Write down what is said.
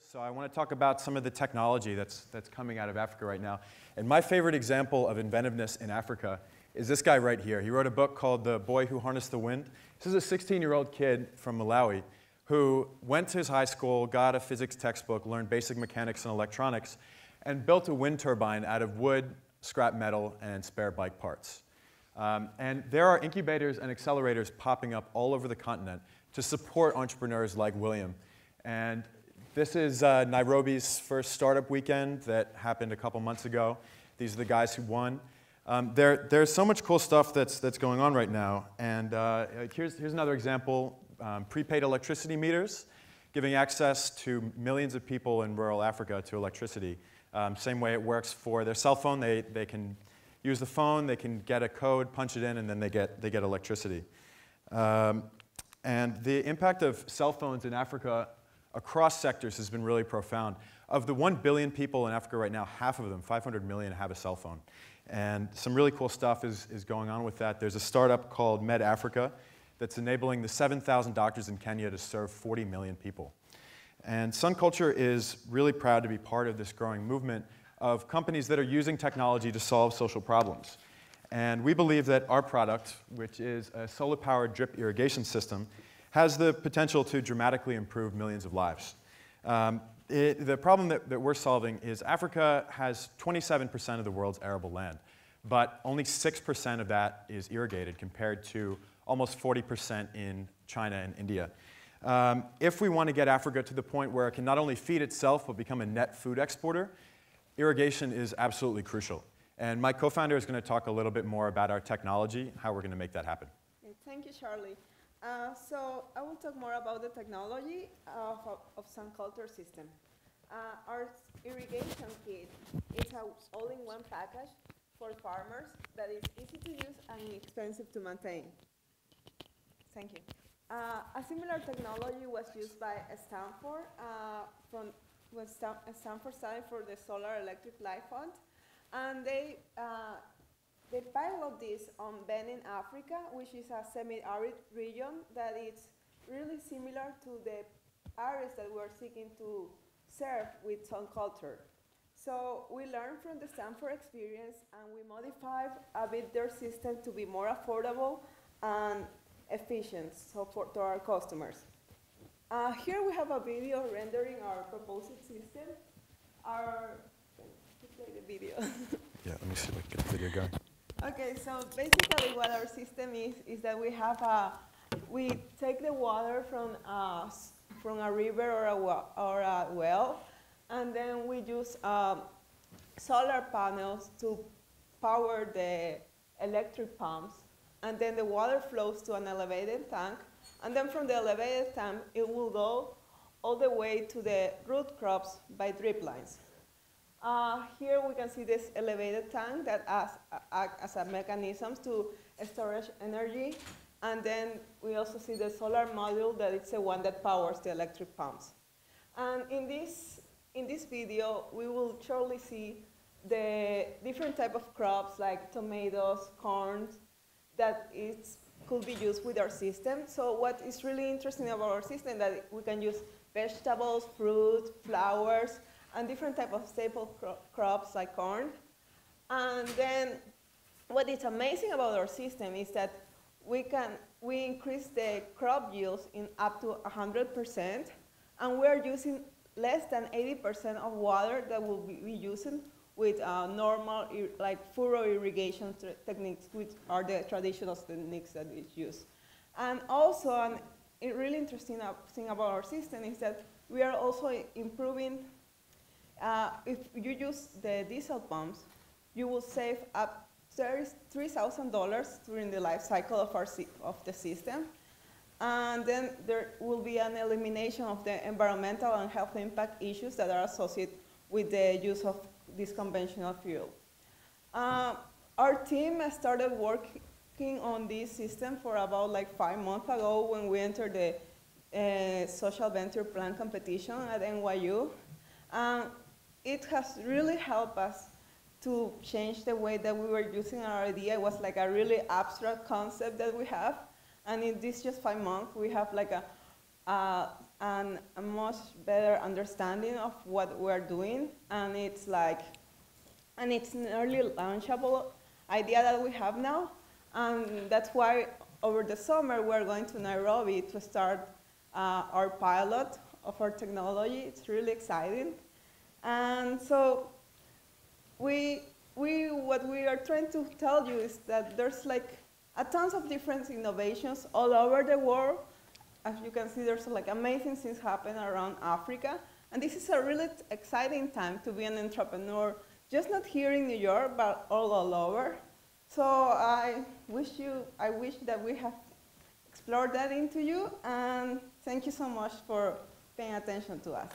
So I want to talk about some of the technology that's coming out of Africa right now. And my favorite example of inventiveness in Africa is this guy right here. He wrote a book called The Boy Who Harnessed the Wind. This is a 16-year-old kid from Malawi who went to his high school, got a physics textbook, learned basic mechanics and electronics, and built a wind turbine out of wood, scrap metal, and spare bike parts. And there are incubators and accelerators popping up all over the continent to support entrepreneurs like William. And this is Nairobi's first startup weekend that happened a couple months ago. These are the guys who won. There's so much cool stuff that's going on right now. And here's another example, prepaid electricity meters, giving access to millions of people in rural Africa to electricity. Same way it works for their cell phone. They can use the phone, they can get a code, punch it in, and then they get electricity. And the impact of cell phones in Africa across sectors has been really profound. Of the 1 billion people in Africa right now, half of them, 500 million, have a cell phone. And some really cool stuff is going on with that. There's a startup called Med Africa that's enabling the 7,000 doctors in Kenya to serve 40 million people. And Sun Culture is really proud to be part of this growing movement of companies that are using technology to solve social problems. And we believe that our product, which is a solar-powered drip irrigation system, has the potential to dramatically improve millions of lives. The problem that we're solving is Africa has 27% of the world's arable land, but only 6% of that is irrigated compared to almost 40% in China and India. If we want to get Africa to the point where it can not only feed itself but become a net food exporter, irrigation is absolutely crucial. And my co-founder is going to talk a little bit more about our technology, how we're going to make that happen. Thank you, Charlie. So I will talk more about the technology of Sun Culture system. Our irrigation kit is an all-in-one package for farmers that is easy to use and inexpensive to maintain. Thank you. A similar technology was used by Stanford Stanford study for the Solar Electric Life Fund, and they pilot this on Benin, Africa, which is a semi-arid region that is really similar to the areas that we're seeking to serve with Sun Culture. So we learned from the Stanford experience, and we modified a bit their system to be more affordable and efficient to our customers. Here we have a video rendering our proposed system. Play the video. Yeah, let me see if I can get the video going. Okay, so basically what our system is that we take the water from a river or a well, and then we use solar panels to power the electric pumps, and then the water flows to an elevated tank, and then from the elevated tank it will go all the way to the root crops by drip lines. Here we can see this elevated tank that acts as a mechanism to storage energy, and then we also see the solar module that is the one that powers the electric pumps. And in this video, we will surely see the different type of crops like tomatoes, corn, that could be used with our system. So what is really interesting about our system is that we can use vegetables, fruit, flowers, and different type of staple crops like corn. And then what is amazing about our system is that we increase the crop yields in up to 100%, and we are using less than 80% of water that we'll be using with normal like furrow irrigation techniques, which are the traditional techniques that we use. And also, a really interesting thing about our system is that we are also improving. If you use the diesel pumps, you will save up $3,000 during the life cycle of the system. And then there will be an elimination of the environmental and health impact issues that are associated with the use of this conventional fuel. Our team started working on this system for about like 5 months ago when we entered the social venture plan competition at NYU. It has really helped us to change the way that we were using our idea. It was like a really abstract concept that we have. And in this just 5 months, we have like and a much better understanding of what we're doing. And it's like, and it's an early launchable idea that we have now. And that's why over the summer we're going to Nairobi to start our pilot of our technology. It's really exciting. And so what we are trying to tell you is that there's like a tons of different innovations all over the world. As you can see, there's like amazing things happening around Africa. And this is a really exciting time to be an entrepreneur, just not here in New York, but all over. So I wish that we have explored that into you, and thank you so much for paying attention to us.